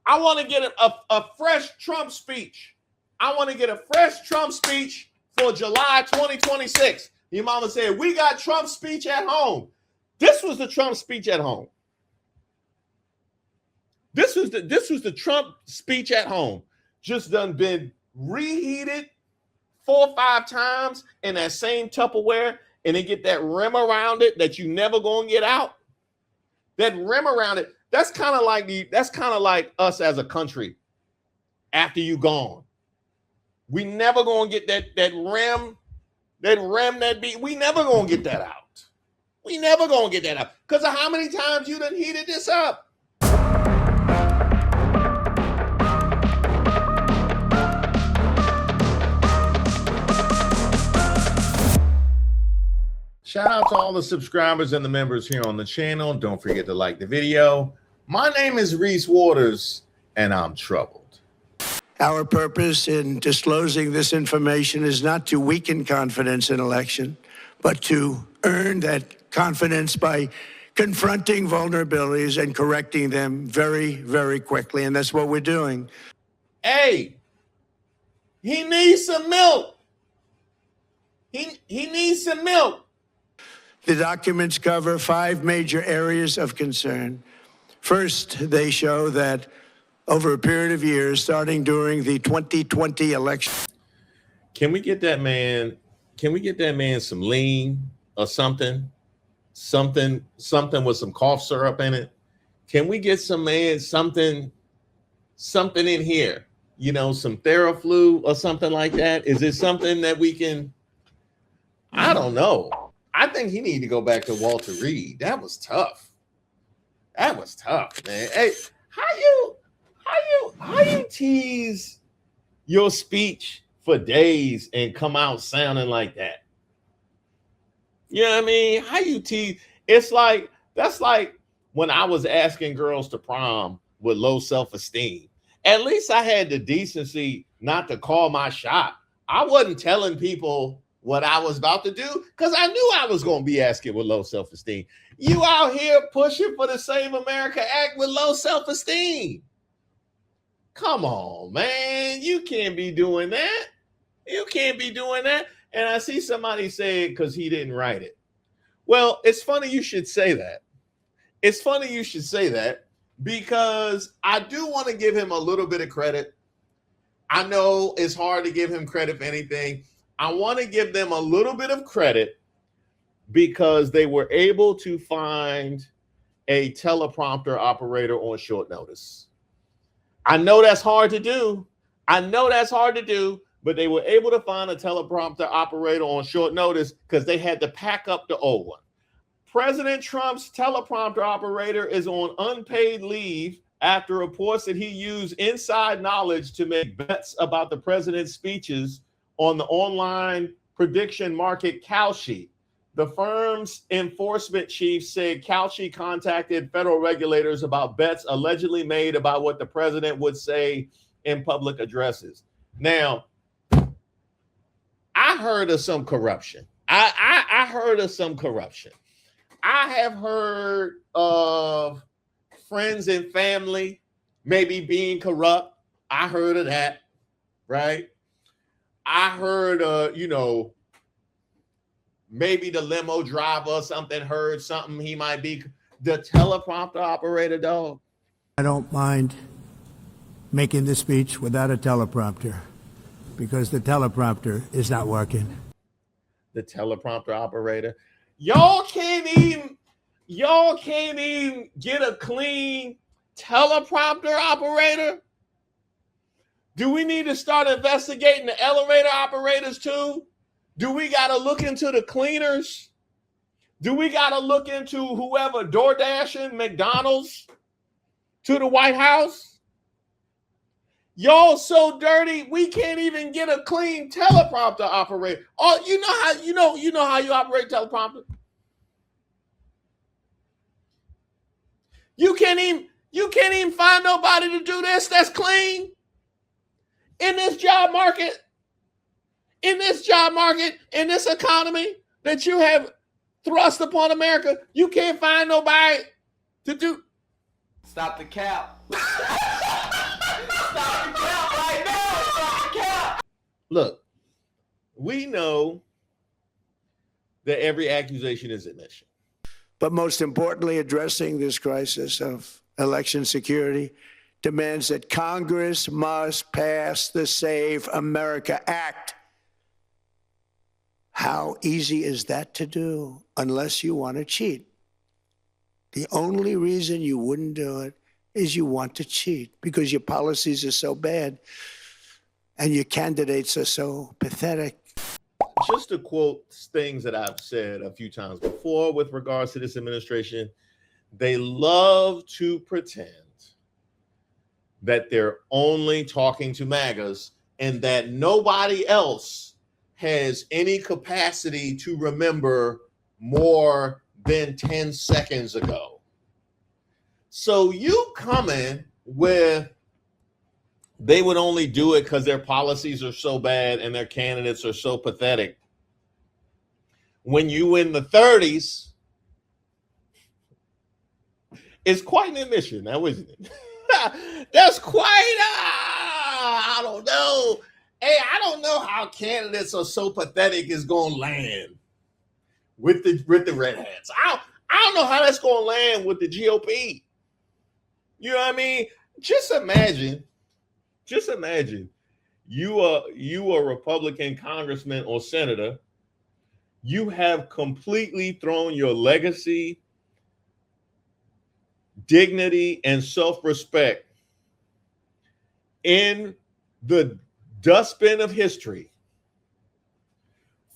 I want to get a fresh Trump speech. I want to get a fresh Trump speech for July 2026. Your mama said, we got Trump's speech at home. This was the Trump speech at home. This was the Trump speech at home. Just done been reheated 4 or 5 times in that same Tupperware, and they get that rim around it that you never gonna get out. That rim around it. That's kind of like us as a country after you gone. We never gonna get that rim that be. We never gonna get that out. We never gonna get that out because of how many times you done heated this up. Shout out to all the subscribers and the members here on the channel. Don't forget to like the video. My name is Reese Waters, and I'm troubled. Our purpose in disclosing this information is not to weaken confidence in election, but to earn that confidence by confronting vulnerabilities and correcting them very, very quickly. And that's what we're doing. Hey, he needs some milk. He needs some milk. The documents cover 5 major areas of concern. First, they show that over a period of years, starting during the 2020 election. Can we get that man? Can we get that man some lean or something? Something with some cough syrup in it. Can we get some man something in here? You know, some Theraflu or something like that. Is it something that we can? I don't know. I think he need to go back to Walter Reed. That was tough. That was tough, man. Hey, how you tease your speech for days and come out sounding like that? You know what I mean? How you tease? It's like that's like when I was asking girls to prom with low self-esteem. At least I had the decency not to call my shot. I wasn't telling people what I was about to do because I knew I was going to be asking with low self-esteem. You out here pushing for the Save America Act with low self-esteem. Come on, man. You can't be doing that. You can't be doing that. And I see somebody say it because he didn't write it. Well, it's funny you should say that. It's funny you should say that because I do want to give him a little bit of credit. I know it's hard to give him credit for anything. I want to give them a little bit of credit because they were able to find a teleprompter operator on short notice. I know that's hard to do. But they were able to find a teleprompter operator on short notice because they had to pack up the old one. President Trump's teleprompter operator is on unpaid leave after reports that he used inside knowledge to make bets about the president's speeches on the online prediction market Kalshi. The firm's enforcement chief said Kalshi contacted federal regulators about bets allegedly made about what the president would say in public addresses. Now, I heard of some corruption. I heard of some corruption. I have heard of friends and family maybe being corrupt. I heard of that, right? I heard, maybe the limo driver or something heard something. He might be the teleprompter operator, dog. I don't mind making this speech without a teleprompter because the teleprompter is not working. The teleprompter operator. Y'all can't even get a clean teleprompter operator? Do we need to start investigating the elevator operators too? Do we got to look into the cleaners? Do we got to look into whoever DoorDashing McDonald's to the White House? Y'all so dirty, we can't even get a clean teleprompter operator. Oh, you know how you operate teleprompter? You can't even find nobody to do this that's clean. In this job market, in this economy that you have thrust upon America, you can't find nobody to do. Stop the cap. Look, we know that every accusation is admission. But most importantly, addressing this crisis of election security demands that Congress must pass the Save America Act. How easy is that to do unless you want to cheat? The only reason you wouldn't do it is you want to cheat because your policies are so bad and your candidates are so pathetic. Just to quote things that I've said a few times before with regards to this administration, they love to pretend that they're only talking to MAGAs and that nobody else has any capacity to remember more than 10 seconds ago. So you coming with they would only do it because their policies are so bad and their candidates are so pathetic. When you in the 30s, it's quite an admission now, isn't it? That's quite I don't know. Hey, I don't know how candidates are so pathetic is going to land with the red hats. I don't know how that's going to land with the GOP. You know what I mean? Just imagine you a Republican congressman or senator. You have completely thrown your legacy, dignity, and self-respect in the dustbin of history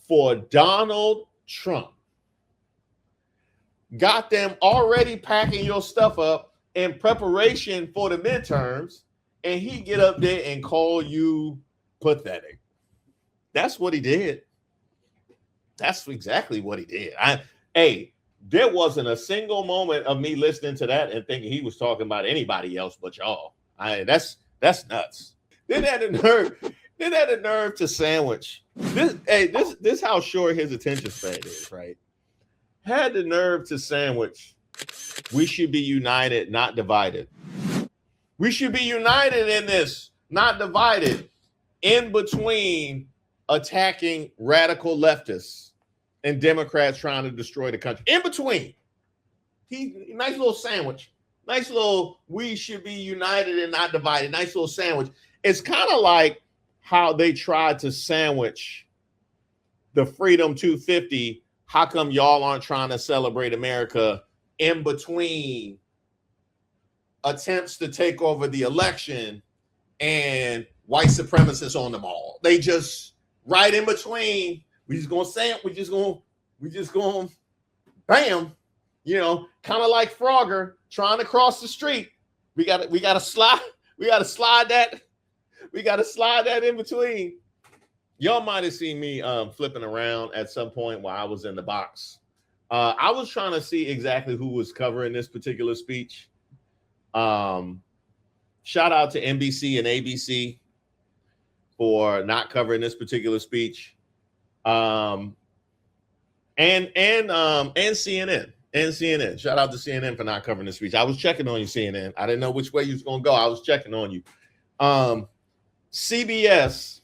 for Donald Trump. Got them already packing your stuff up in preparation for the midterms, and he get up there and call you pathetic. That's what he did. That's exactly what he did. There wasn't a single moment of me listening to that and thinking he was talking about anybody else but y'all. That's nuts. Then had the nerve to sandwich. This how short his attention span is, right? Had the nerve to sandwich. We should be united, not divided. We should be united in this, not divided, in between attacking radical leftists and Democrats trying to destroy the country. In between. Nice little sandwich. Nice little, we should be united and not divided. Nice little sandwich. It's kind of like how they tried to sandwich the Freedom 250. How come y'all aren't trying to celebrate America in between attempts to take over the election and white supremacists on the mall? They just right in between. We just gonna say it. We just gonna bam, kind of like Frogger trying to cross the street. We gotta slide that in between. Y'all might have seen me flipping around at some point while I was in the box. I was trying to see exactly who was covering this particular speech. Shout out to NBC and ABC for not covering this particular speech. And CNN. Shout out to CNN for not covering this speech. I was checking on you, CNN. I didn't know which way you was gonna go. I was checking on you. CBS.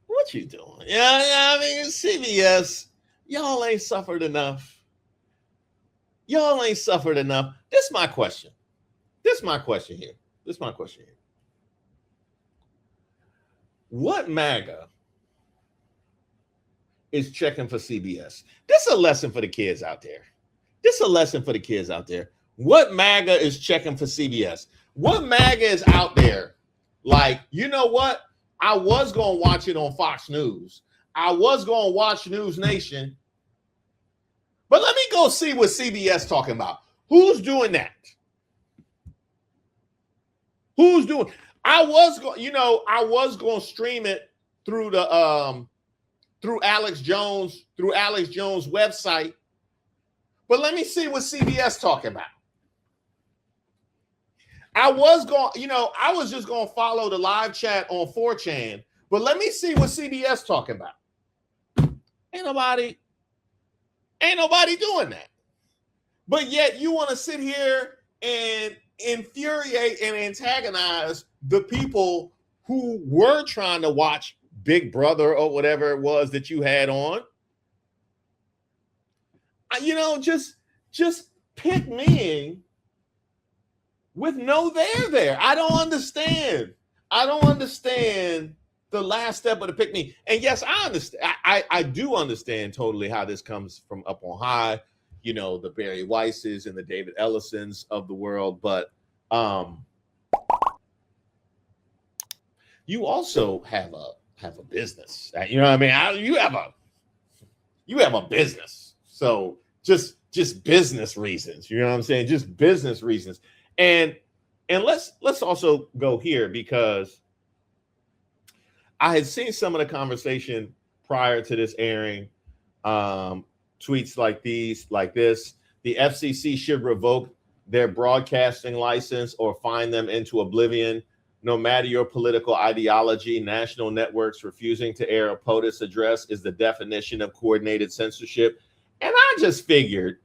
What you doing? Yeah, I mean, CBS, y'all ain't suffered enough. This is my question. Here. What MAGA is checking for CBS? This is a lesson for the kids out there. What MAGA is checking for CBS? What MAGA is out there? Like, you know what? I was going to watch it on Fox News. I was going to watch News Nation. But let me go see what CBS talking about. Who's doing that? I was going to stream it through the through Alex Jones website. But let me see what CBS talking about. I was just going to follow the live chat on 4chan, but let me see what CBS talking about. Ain't nobody doing that. But yet you want to sit here and infuriate and antagonize the people who were trying to watch Big Brother or whatever it was that you had on. You know, just pick me with no there. I don't understand. I don't understand the last step of the pick me. And yes, I understand. I do understand totally how this comes from up on high, you know, the Barry Weisses and the David Ellisons of the world. But you also have a business. You know what I mean? You have a business. So just business reasons. You know what I'm saying? Just business reasons. And let's also go here, because I had seen some of the conversation prior to this airing, tweets like this. The FCC should revoke their broadcasting license or fine them into oblivion. No matter your political ideology, national networks refusing to air a POTUS address is the definition of coordinated censorship. And I just figured,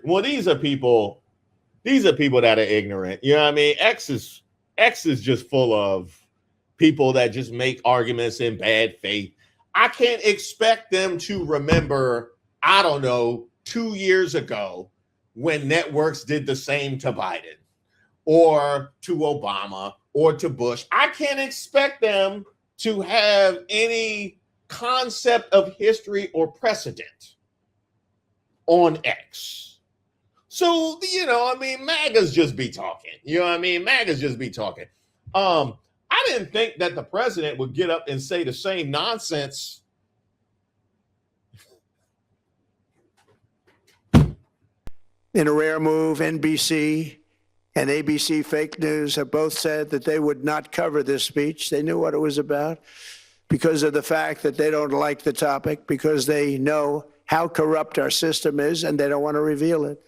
well, these are people that are ignorant. You know what I mean? X is just full of people that just make arguments in bad faith. I can't expect them to remember, I don't know, 2 years ago when networks did the same to Biden or to Obama or to Bush. I can't expect them to have any concept of history or precedent on X. So, you know, I mean, MAGAs just be talking. You know what I mean? MAGAs just be talking. I didn't think that the president would get up and say the same nonsense. In a rare move, NBC and ABC Fake News have both said that they would not cover this speech. They knew what it was about because of the fact that they don't like the topic, because they know how corrupt our system is and they don't want to reveal it.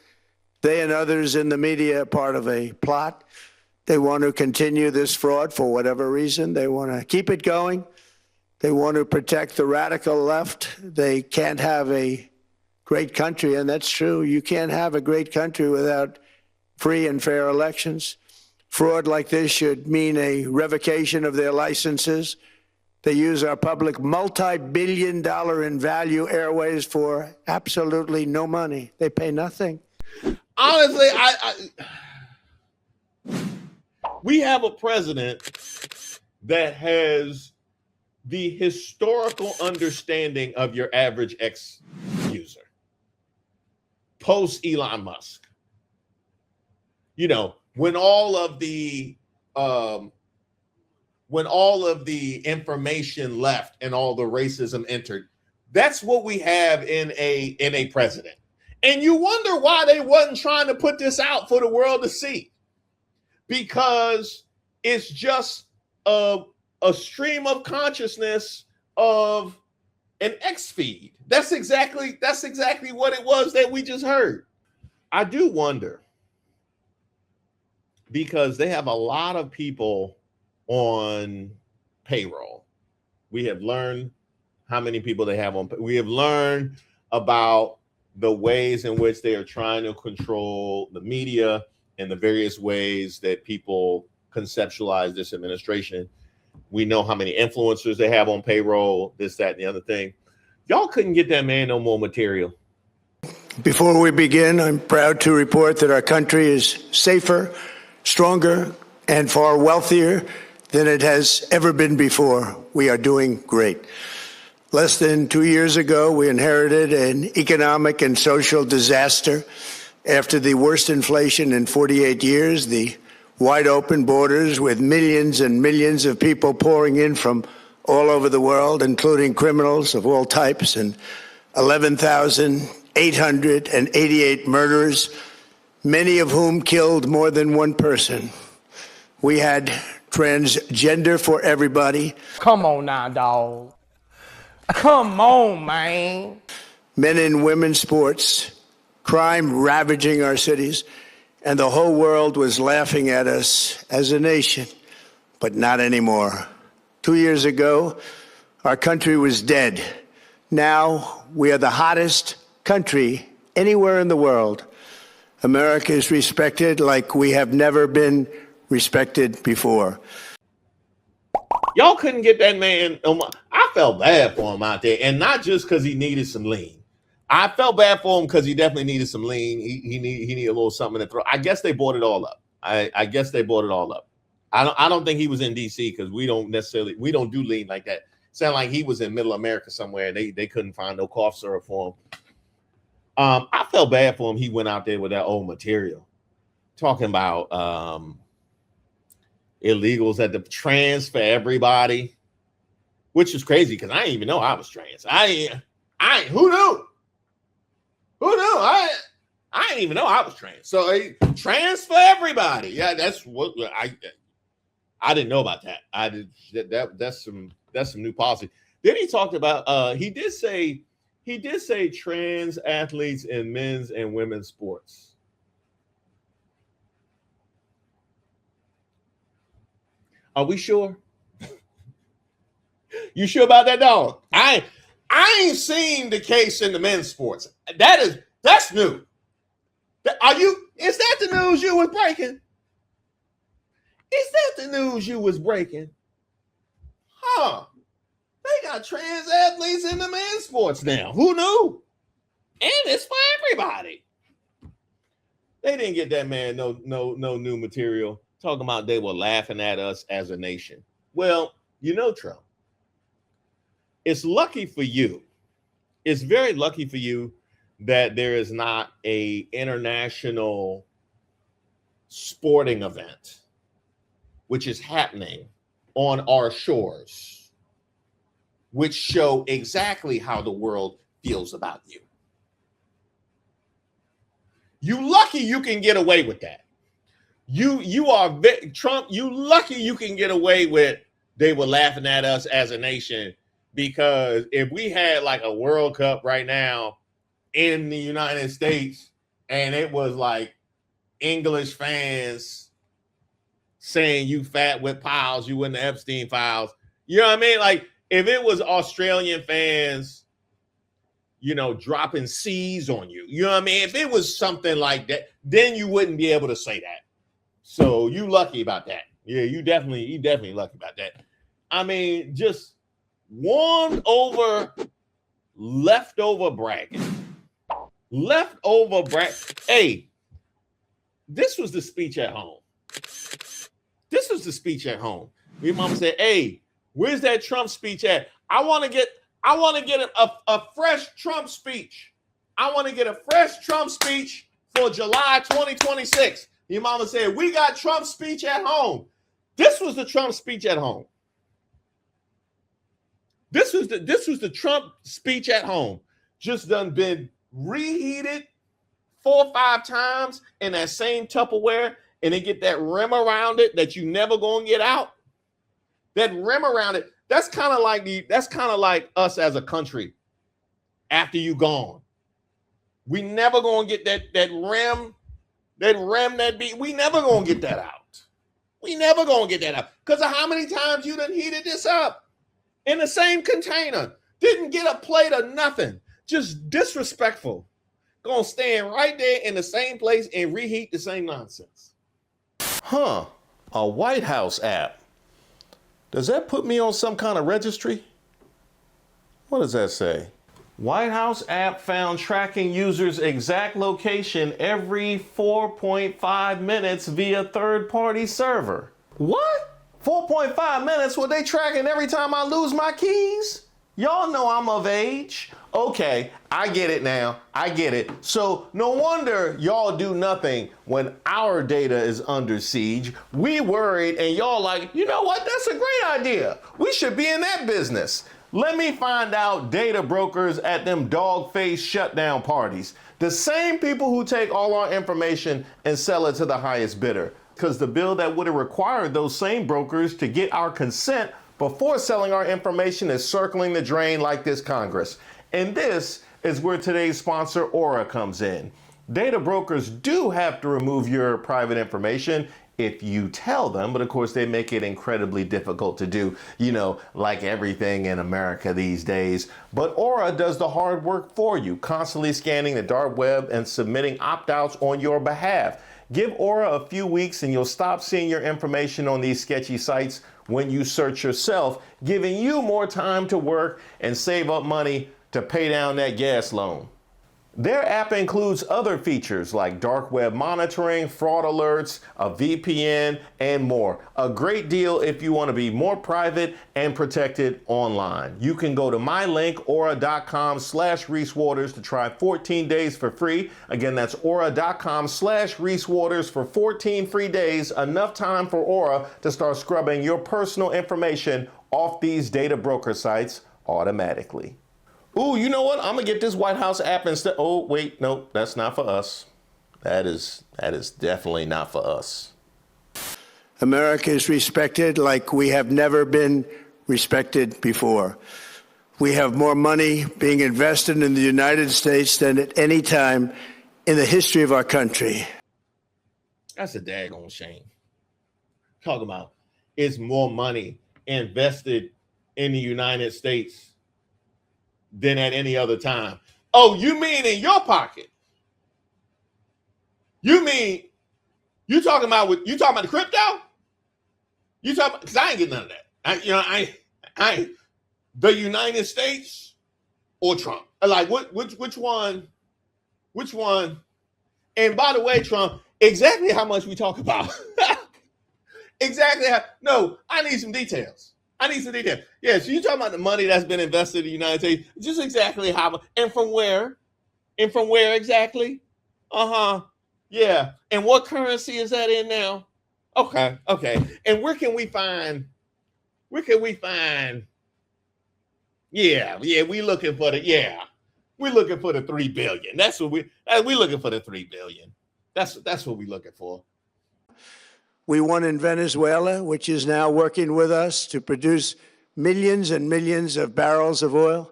They and others in the media are part of a plot. They want to continue this fraud for whatever reason. They want to keep it going. They want to protect the radical left. They can't have a great country, and that's true. You can't have a great country without free and fair elections. Fraud like this should mean a revocation of their licenses. They use our public multi-billion-dollar in value airways for absolutely no money. They pay nothing. Honestly, we have a president that has the historical understanding of your average X user. Post Elon Musk. You know, when all of the information left and all the racism entered, that's what we have in a president. And you wonder why they wasn't trying to put this out for the world to see. Because it's just a stream of consciousness of an X feed. That's exactly what it was that we just heard. I do wonder, because they have a lot of people on payroll. We have learned how many people they have on. We have learned about the ways in which they are trying to control the media and the various ways that people conceptualize this administration. We know how many influencers they have on payroll, this, that, and the other thing. Y'all couldn't get that man no more material. Before we begin, I'm proud to report that our country is safer, stronger, and far wealthier than it has ever been before. We are doing great. Less than 2 years ago, we inherited an economic and social disaster. After the worst inflation in 48 years, the wide open borders with millions and millions of people pouring in from all over the world, including criminals of all types, and 11,888 murderers, many of whom killed more than one person. We had transgender for everybody. Come on now, dog. Come on, man. Men and women's sports, crime ravaging our cities, and the whole world was laughing at us as a nation, but not anymore. 2 years ago, our country was dead. Now we are the hottest country anywhere in the world. America is respected like we have never been respected before. Y'all couldn't get that man. I felt bad for him out there, and not just because he needed some lean. I felt bad for him because he definitely needed some lean. He needed a little something in the throat. I guess they bought it all up. I guess they bought it all up. I don't think he was in DC because we don't do lean like that. Sound like he was in Middle America somewhere. They couldn't find no cough syrup for him. I felt bad for him. He went out there with that old material, talking about illegals at the trans for everybody, which is crazy because I didn't even know I was trans. I who knew? Who knew? I didn't even know I was trans. So trans for everybody. Yeah, that's what I didn't know about that. That's some new policy. Then he talked about he did say trans athletes in men's and women's sports. Are we sure? You sure about that, dog? I ain't seen the case in the men's sports. That's new. Is that the news you was breaking? Is that the news you was breaking? Huh. They got trans athletes in the men's sports now. Who knew? And it's for everybody. They didn't get that man no new material. Talking about they were laughing at us as a nation. Well, you know, Trump, it's lucky for you. It's very lucky for you that there is not a international sporting event which is happening on our shores, which show exactly how the world feels about you. You lucky you can get away with that. You are Trump. You lucky you can get away with they were laughing at us as a nation, because if we had like a World Cup right now in the United States and it was like English fans saying you fat with Pouts, you in the Epstein files, you know what I mean? Like if it was Australian fans, you know, dropping C's on you, you know what I mean? If it was something like that, then you wouldn't be able to say that. So you lucky about that. Yeah, you definitely lucky about that. I mean, just warmed over, leftover bragging. Hey, this was the speech at home. Your mama said, hey, where's that Trump speech at? I want to get a fresh Trump speech. I want to get a fresh Trump speech for July 2026. Your mama said, we got Trump's speech at home. This was the Trump speech at home. This was the Trump speech at home. Just done been reheated 4 or 5 times in that same Tupperware, and they get that rim around it that you never gonna get out. That rim around it, that's kind of like us as a country after you gone. We never gonna get that rim. We never gonna get that out. We never gonna get that out. Because of how many times you done heated this up in the same container. Didn't get a plate or nothing. Just disrespectful. Gonna stand right there in the same place and reheat the same nonsense. Huh. A White House app. Does that put me on some kind of registry? What does that say? White House app found tracking users' exact location every 4.5 minutes via third-party server. What? 4.5 minutes? Were they tracking every time I lose my keys? Y'all know I'm of age. Okay, I get it now. I get it. So no wonder y'all do nothing when our data is under siege. We worried and y'all like, you know what? That's a great idea. We should be in that business. Let me find out data brokers at them dog-faced shutdown parties. The same people who take all our information and sell it to the highest bidder. Because the bill that would have required those same brokers to get our consent before selling our information is circling the drain like this Congress. And this is where today's sponsor, Aura, comes in. Data brokers do have to remove your private information if you tell them, but of course they make it incredibly difficult to do, like everything in America these days. But Aura does the hard work for you, constantly scanning the dark web and submitting opt-outs on your behalf. Give Aura a few weeks and you'll stop seeing your information on these sketchy sites when you search yourself, giving you more time to work and save up money to pay down that gas loan. Their app includes other features like dark web monitoring, fraud alerts, a VPN, and more. A great deal if you want to be more private and protected online. You can go to my link, aura.com/ReeseWaters to try 14 days for free. Again, that's aura.com/ReeseWaters for 14 free days. Enough time for Aura to start scrubbing your personal information off these data broker sites automatically. Ooh, you know what? I'm gonna get this White House app instead. Oh, wait, no, that's not for us. That is definitely not for us. America is respected like we have never been respected before. We have more money being invested in the United States than at any time in the history of our country. That's a daggone shame. Talking about it's more money invested in the United States than at any other time. Oh, you mean in your pocket? You mean you talking about the crypto? You talking, because I ain't getting none of that. I ain't the United States or Trump. Like which one? Which one? And by the way, Trump, exactly how much we talk about. Exactly how, no, I need some details. Yeah, so you're talking about the money that's been invested in the United States, just exactly how much, and from where? Exactly? Yeah. And what currency is that in now? Okay. And where can we find? Yeah, we looking for the 3 billion. That's what we looking for, the 3 billion. That's what we looking for. We won in Venezuela, which is now working with us to produce millions and millions of barrels of oil.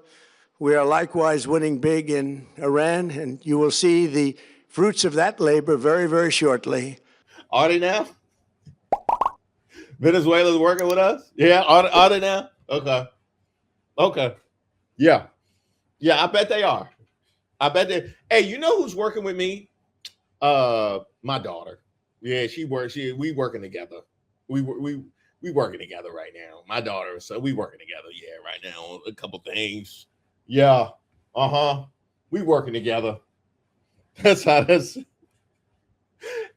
We are likewise winning big in Iran, and you will see the fruits of that labor very, very shortly. Are they now? Venezuela's working with us? Yeah, are they now? Okay. Yeah, I bet they are. Hey, you know who's working with me? My daughter. Yeah, we working together. We working together right now. My daughter, so we working together. Yeah, right now on a couple things. Yeah, we working together. That's how this.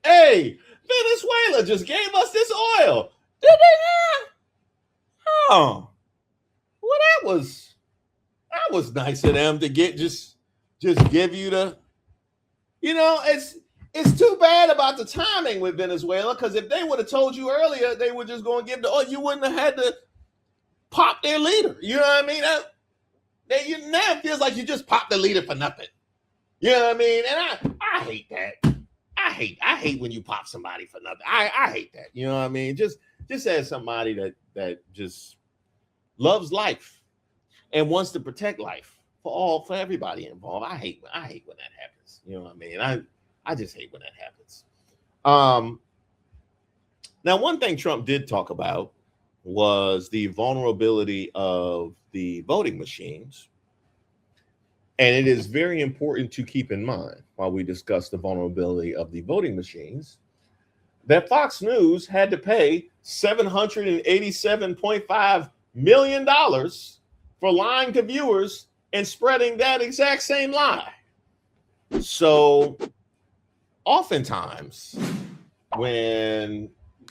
Hey, Venezuela just gave us this oil. Did they now? Oh, well, that was nice of them to just give you the. It's too bad about the timing with Venezuela, because if they would have told you earlier, they were just going to give the oil. You wouldn't have had to pop their leader. You know what I mean? Now it feels like you just popped the leader for nothing. You know what I mean? And I hate that. I hate when you pop somebody for nothing. I hate that. You know what I mean? Just as somebody that just loves life and wants to protect life for everybody involved. I hate when that happens. You know what I mean? I just hate when that happens. Now, one thing Trump did talk about was the vulnerability of the voting machines. And it is very important to keep in mind while we discuss the vulnerability of the voting machines that Fox News had to pay $787.5 million for lying to viewers and spreading that exact same lie. So oftentimes when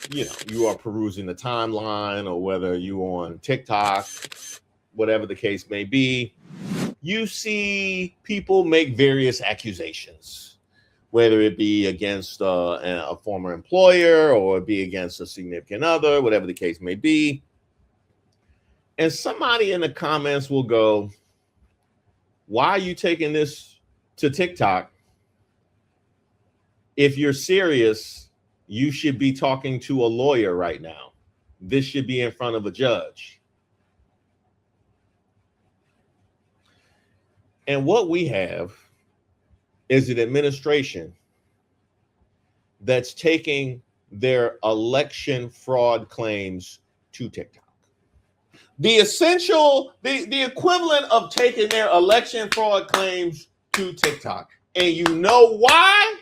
you are perusing the timeline, or whether you're on TikTok, whatever the case may be, you see people make various accusations, whether it be against a former employer or it be against a significant other, whatever the case may be. And somebody in the comments will go, why are you taking this to TikTok? If you're serious, you should be talking to a lawyer right now. This should be in front of a judge. And what we have is an administration that's taking their election fraud claims to TikTok. The equivalent of taking their election fraud claims to TikTok. And you know why?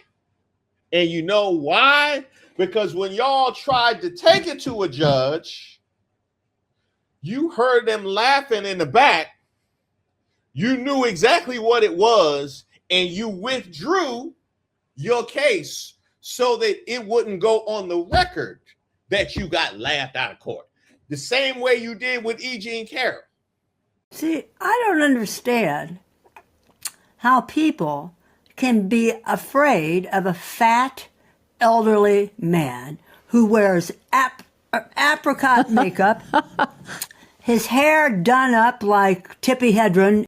Because when y'all tried to take it to a judge, you heard them laughing in the back. You knew exactly what it was, and you withdrew your case so that it wouldn't go on the record that you got laughed out of court. The same way you did with E. Jean Carroll. See, I don't understand how people can be afraid of a fat, elderly man who wears apricot makeup, his hair done up like Tippi Hedren.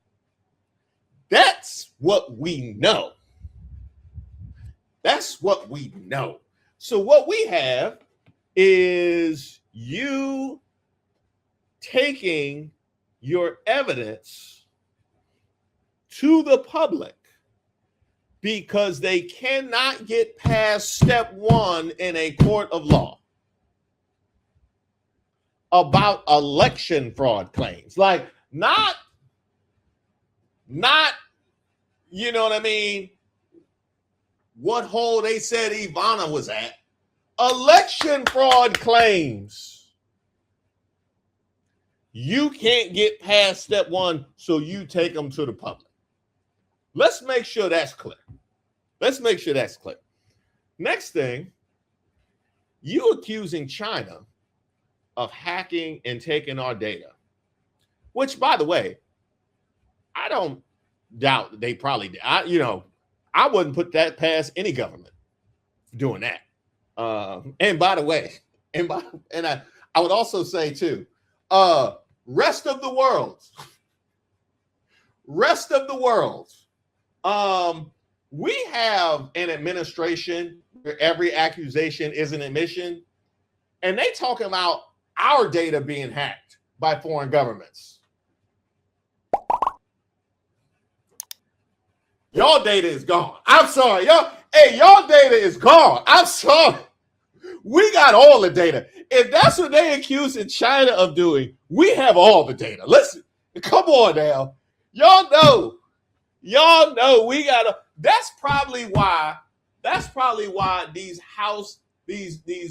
That's what we know. That's what we know. So what we have is you taking your evidence to the public because they cannot get past step one in a court of law about election fraud claims. Like not, you know what I mean? What hole they said Ivana was at. Election fraud claims. You can't get past step one, so you take them to the public. Let's make sure that's clear. Next thing, you accusing China of hacking and taking our data, which, by the way, I don't doubt that they probably did. I wouldn't put that past any government doing that. And by the way, I would also say too, rest of the world, we have an administration where every accusation is an admission, and they talking about our data being hacked by foreign governments. Y'all data is gone. I'm sorry. Y'all data is gone. I'm sorry. We got all the data. If that's what they accusing China of doing, we have all the data. Listen, come on now. Y'all know we gotta. That's probably why these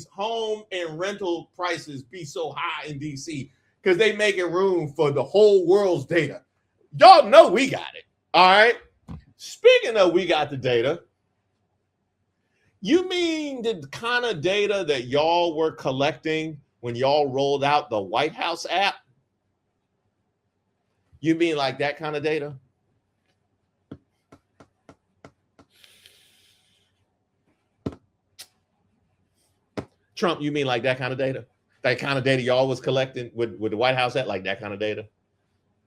home and rental prices be so high in DC, because they making room for the whole world's data. Y'all know we got it. All right. Speaking of we got the data, you mean the kind of data that y'all were collecting when y'all rolled out the White House app? You mean like that kind of data? Trump, you mean like that kind of data? That kind of data y'all was collecting with the White House app, like that kind of data?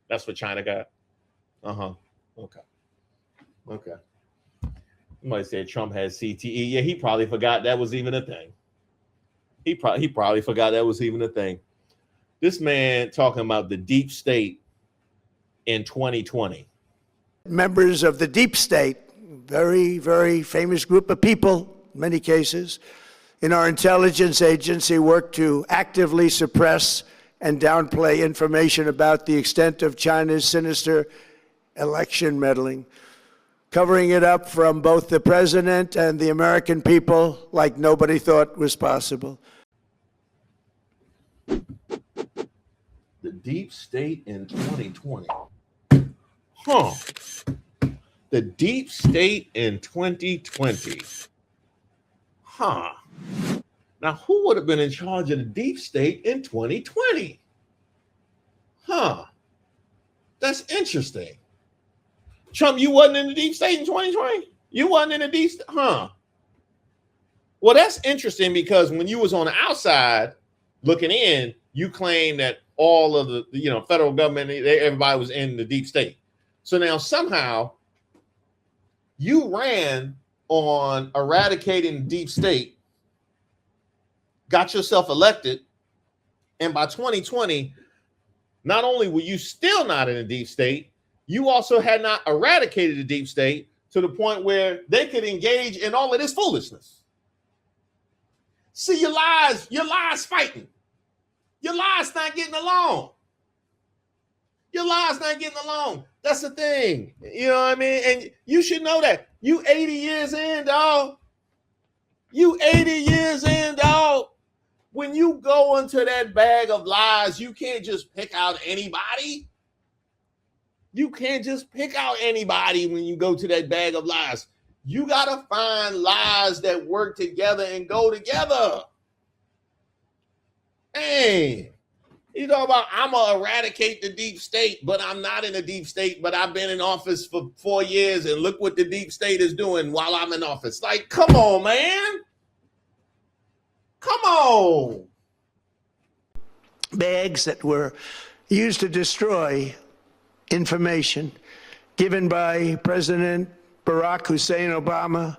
That's what China got? Uh-huh. Okay. Somebody said Trump had CTE. Yeah, he probably forgot that was even a thing. He probably forgot that was even a thing. This man talking about the deep state in 2020. Members of the deep state, very, very famous group of people, in many cases, in our intelligence agency work to actively suppress and downplay information about the extent of China's sinister election meddling, covering it up from both the president and the American people like nobody thought was possible. The deep state in 2020. Huh. The deep state in 2020. Huh. Now, who would have been in charge of the deep state in 2020? Huh. That's interesting. Trump, you wasn't in the deep state in 2020? You wasn't in the deep state? Huh. Well, that's interesting because when you was on the outside looking in, you claim that all of the federal government, everybody was in the deep state. So now somehow you ran on eradicating the deep state, got yourself elected, and by 2020, not only were you still not in the deep state, you also had not eradicated the deep state to the point where they could engage in all of this foolishness. See, your lies fighting. Your lies not getting along. Your lies not getting along. That's the thing. You know what I mean? And you should know that. You 80 years in, dog. You 80 years in, dog. When you go into that bag of lies, you can't just pick out anybody. You can't just pick out anybody when you go to that bag of lies. You got to find lies that work together and go together. Hey, you know about, I'm going to eradicate the deep state, but I'm not in the deep state, but I've been in office for 4 years, and look what the deep state is doing while I'm in office. Like, come on, man. Come on. Bags that were used to destroy information given by President Barack Hussein Obama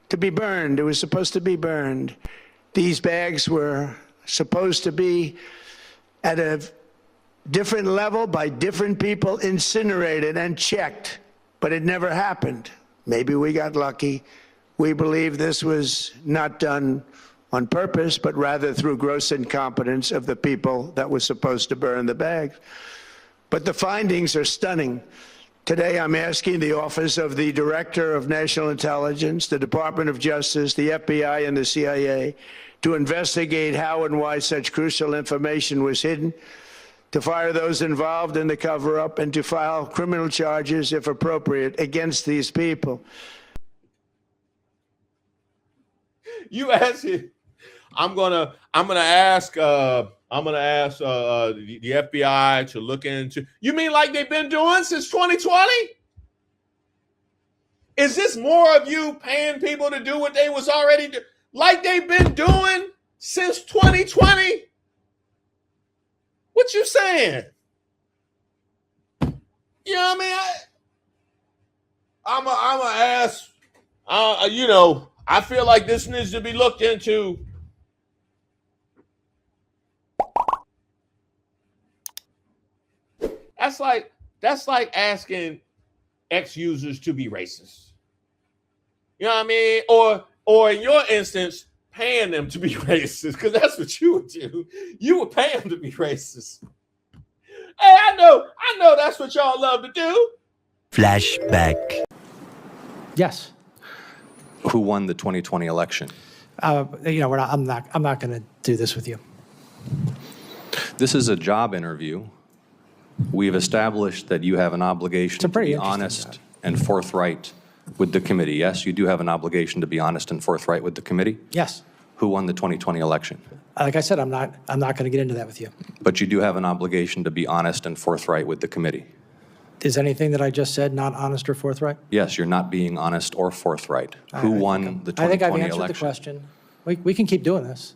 to be burned. It was supposed to be burned. These bags were supposed to be at a different level by different people, incinerated and checked, but it never happened. Maybe we got lucky. We believe this was not done on purpose, but rather through gross incompetence of the people that were supposed to burn the bags. But the findings are stunning. Today, I'm asking the Office of the Director of National Intelligence, the Department of Justice, the FBI, and the CIA to investigate how and why such crucial information was hidden, to fire those involved in the cover-up, and to file criminal charges, if appropriate, against these people. You ask it. I'm gonna ask the FBI to look into. You mean like they've been doing since 2020? Is this more of you paying people to do what they was already doing, like they've been doing since 2020? What you saying? You know what I mean? I'm a ask. I feel like this needs to be looked into. That's like asking ex-users to be racist. You know what I mean? Or in your instance, paying them to be racist, because that's what you would do. You would pay them to be racist. Hey, I know that's what y'all love to do. Flashback. Yes. Who won the 2020 election? I'm not going to do this with you. This is a job interview. We've established that you have an obligation to be honest and forthright with the committee. Yes, you do have an obligation to be honest and forthright with the committee? Yes. Who won the 2020 election? Like I said, I'm not going to get into that with you. But you do have an obligation to be honest and forthright with the committee. Is anything that I just said not honest or forthright? Yes, you're not being honest or forthright. Who won the 2020 election? I think I've answered the question. We can keep doing this.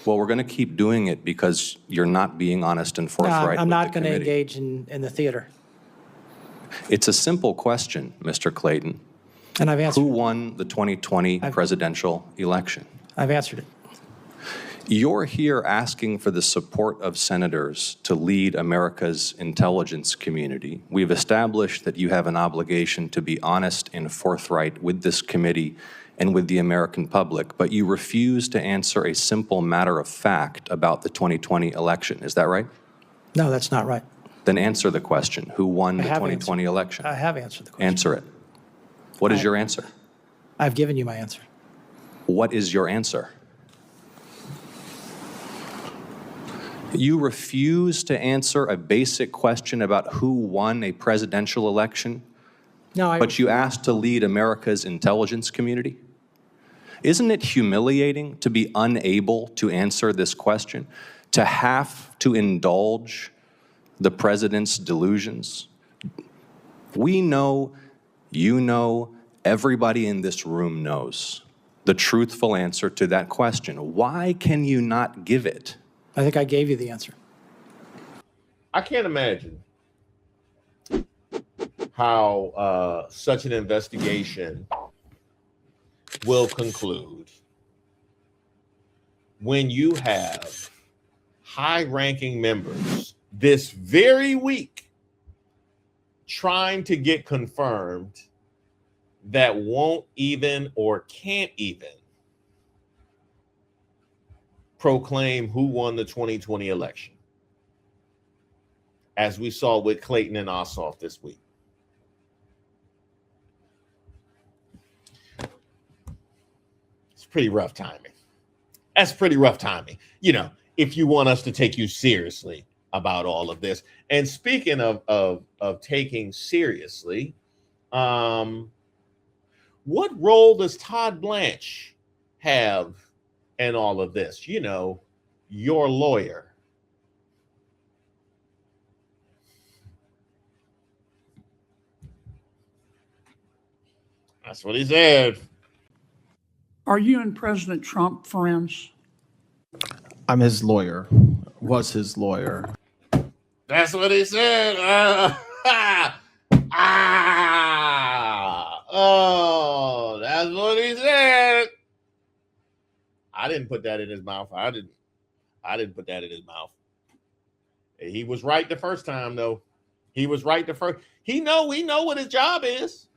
Well, we're going to keep doing it because you're not being honest and forthright. No, I'm not going to engage in the theater. It's a simple question, Mr. Clayton. And I've answered. Who won the 2020 presidential election? I've answered it. You're here asking for the support of senators to lead America's intelligence community. We've established that you have an obligation to be honest and forthright with this committee and with the American public, but you refuse to answer a simple matter of fact about the 2020 election. Is that right? No, that's not right. Then answer the question. Who won the 2020 election? I have answered the question. Answer it. What is your answer? I've given you my answer. What is your answer? You refuse to answer a basic question about who won a presidential election, but you asked to lead America's intelligence community? Isn't it humiliating to be unable to answer this question, to have to indulge the president's delusions? We know, you know, everybody in this room knows the truthful answer to that question. Why can you not give it? I think I gave you the answer. I can't imagine how such an investigation will conclude when you have high-ranking members this very week trying to get confirmed that won't even or can't even proclaim who won the 2020 election, as we saw with Clayton and Ossoff this week. It's pretty rough timing. That's pretty rough timing, if you want us to take you seriously about all of this. And speaking of taking seriously, what role does Todd Blanche have in all of this? Your lawyer. That's what he said. Are you and President Trump friends? I'm his lawyer. Was his lawyer. That's what he said. Oh, that's what he said. I didn't put that in his mouth. I didn't put that in his mouth. He was right the first time, though. He was right the first. We know what his job is.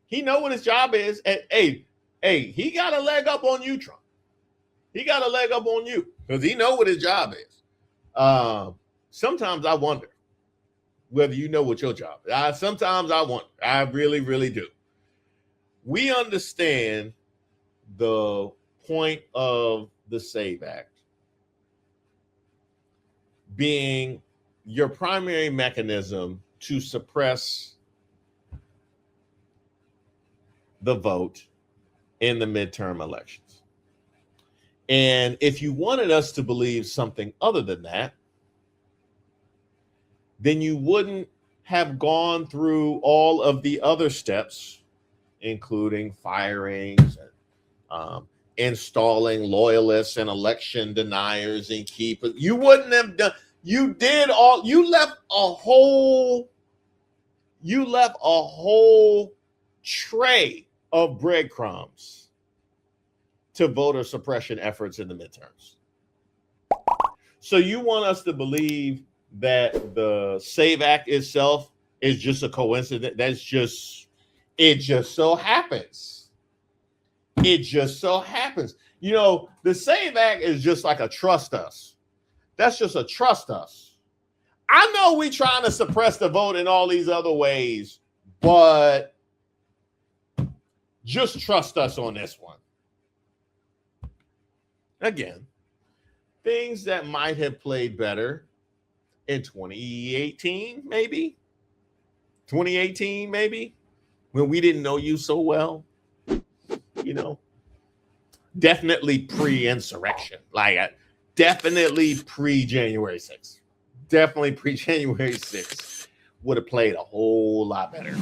He know what his job is. And, hey, he got a leg up on you, Trump. He got a leg up on you because he know what his job is. Sometimes I wonder whether you know what your job is. Sometimes I wonder. I really, really do. We understand the point of the SAVE Act being your primary mechanism to suppress the vote in the midterm elections. And if you wanted us to believe something other than that, then you wouldn't have gone through all of the other steps, including firings and installing loyalists and election deniers and keepers. You wouldn't have done. You left a whole tray of breadcrumbs to voter suppression efforts in the midterms. So you want us to believe that the SAVE Act itself is just a coincidence? It just so happens. It just so happens. The SAVE Act is just like a trust us. That's just a trust us. I know we trying to suppress the vote in all these other ways, but just trust us on this one. Again, things that might have played better in 2018, maybe. 2018, maybe, when we didn't know you so well. Definitely pre-insurrection. Definitely pre-January 6th. Definitely pre-January 6th would have played a whole lot better.